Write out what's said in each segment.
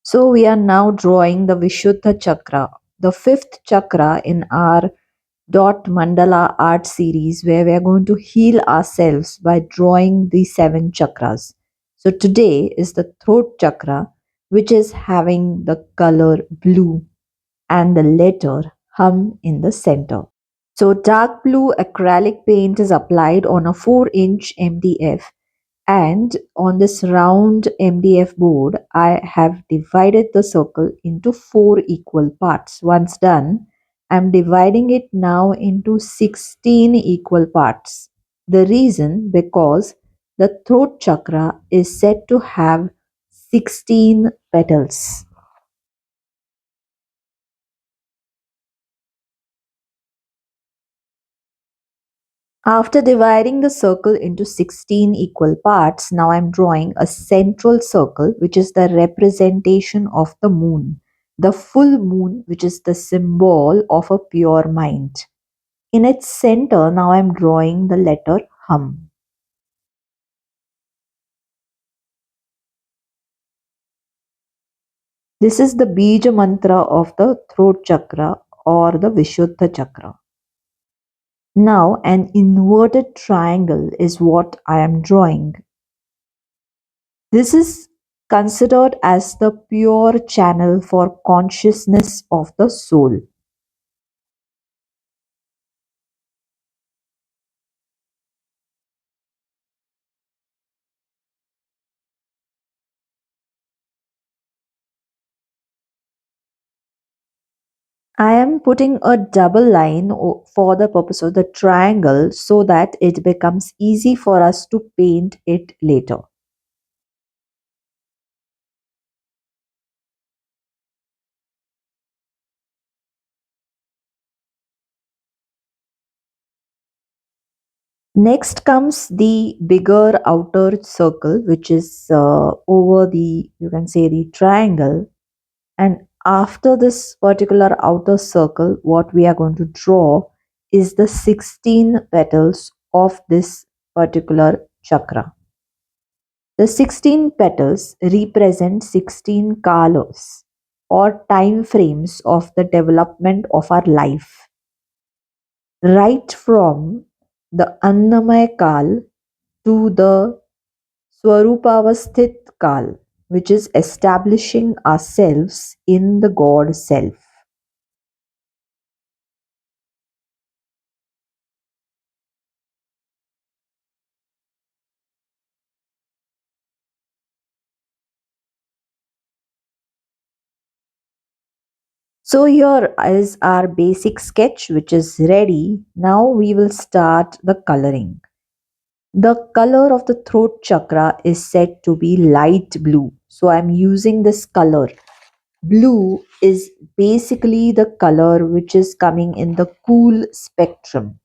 So we are now drawing the Vishuddha Chakra, the fifth chakra in our Dot Mandala Art series, where we are going to heal ourselves by drawing the seven chakras. So today is the Throat Chakra, which is having the color blue and the letter hum in the center. So dark blue acrylic paint is applied on a 4-inch MDF, and on this round MDF board I have divided the circle into 4 equal parts. Once done, I'm dividing it now into 16 equal parts. The reason, because the throat chakra is said to have 16 petals. After dividing the circle into 16 equal parts, now I'm drawing a central circle, which is the representation of the moon. The full moon, which is the symbol of a pure mind. In its center, now I'm drawing the letter hum. This is the Bija mantra of the throat chakra or the Vishuddha chakra. Now, an inverted triangle is what I am drawing. This is considered as the pure channel for consciousness of the soul. I am putting a double line for the purpose of the triangle so that it becomes easy for us to paint it later. Next comes the bigger outer circle, which is over the, you can say, the triangle. And after this particular outer circle, what we are going to draw is the 16 petals of this particular chakra. The 16 petals represent 16 colors or time frames of the development of our life, right from the Annamaya Kal to the Swarupavasthit Kal, which is establishing ourselves in the God self. So here is our basic sketch which is ready. Now we will start the coloring. The color of the throat chakra is said to be light blue. So I'm using this color. Blue is basically the color which is coming in the cool spectrum.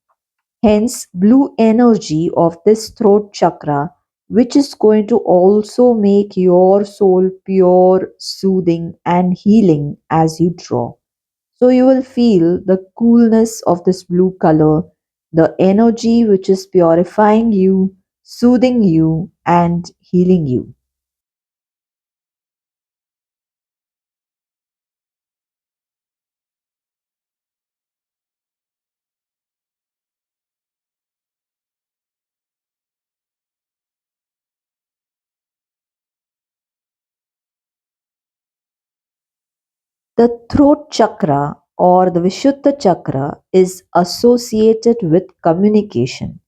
Hence, blue energy of this throat chakra, which is going to also make your soul pure, soothing, and healing as you draw. So you will feel the coolness of this blue color, the energy which is purifying you, soothing you, and healing you. The throat chakra or the Vishuddha chakra is associated with communication.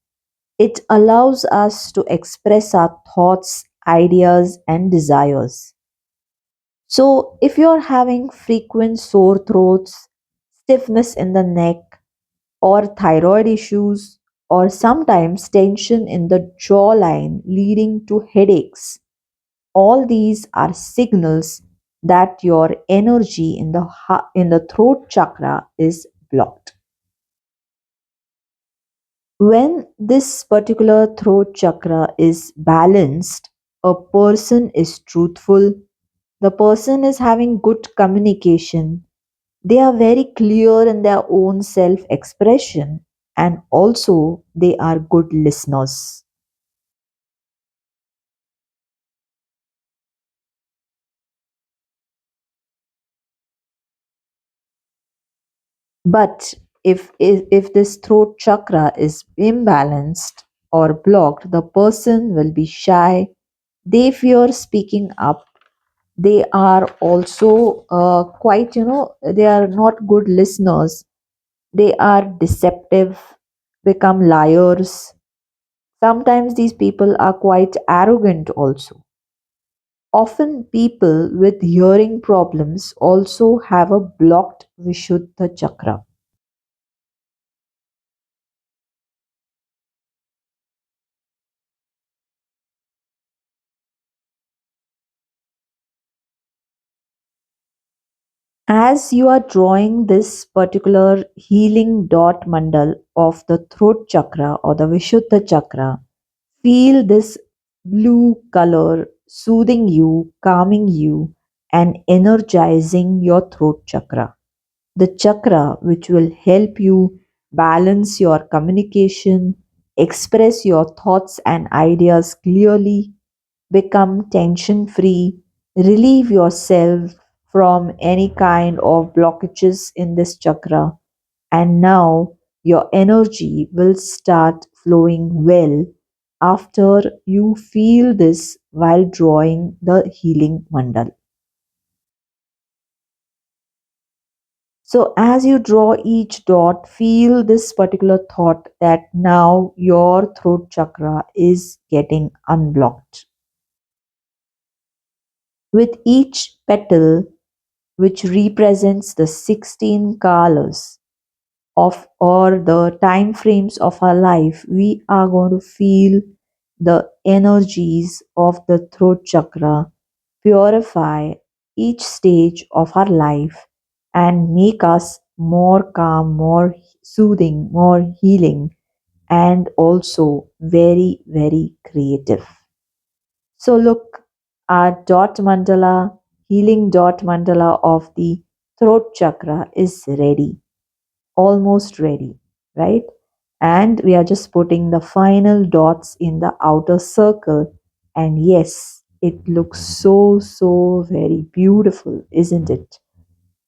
It allows us to express our thoughts, ideas, and desires. So, if you're having frequent sore throats, stiffness in the neck, or thyroid issues, or sometimes tension in the jawline leading to headaches, all these are signals that your energy in the in the throat chakra is blocked. When this particular throat chakra is balanced, a person is truthful, the person is having good communication, they are very clear in their own self expression, and also they are good listeners. But if this throat chakra is imbalanced or blocked, the person will be shy. They fear speaking up. They are also quite, they are not good listeners. They are deceptive, become liars. Sometimes these people are quite arrogant also. Often people with hearing problems also have a blocked Vishuddha chakra. As you are drawing this particular healing dot mandal of the throat chakra or the Vishuddha chakra, feel this blue color soothing you, calming you, and energizing your throat chakra. The chakra which will help you balance your communication, express your thoughts and ideas clearly, become tension free, relieve yourself from any kind of blockages in this chakra, and now your energy will start flowing well after you feel this while drawing the healing mandal. So, as you draw each dot, feel this particular thought that now your throat chakra is getting unblocked. With each petal, which represents the 16 colors of or the time frames of our life, we are going to feel the energies of the throat chakra purify each stage of our life and make us more calm, more soothing, more healing, and also very, very creative. So, look, our dot mandala, healing dot mandala of the throat chakra is ready, almost ready, right? And we are just putting the final dots in the outer circle. And yes, it looks so, so very beautiful, isn't it?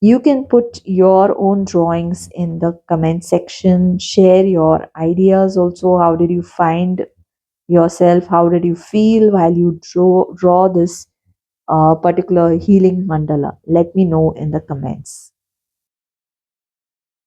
You can put your own drawings in the comment section, share your ideas also. How did you find yourself? How did you feel while you draw this particular healing mandala? Let me know in the comments.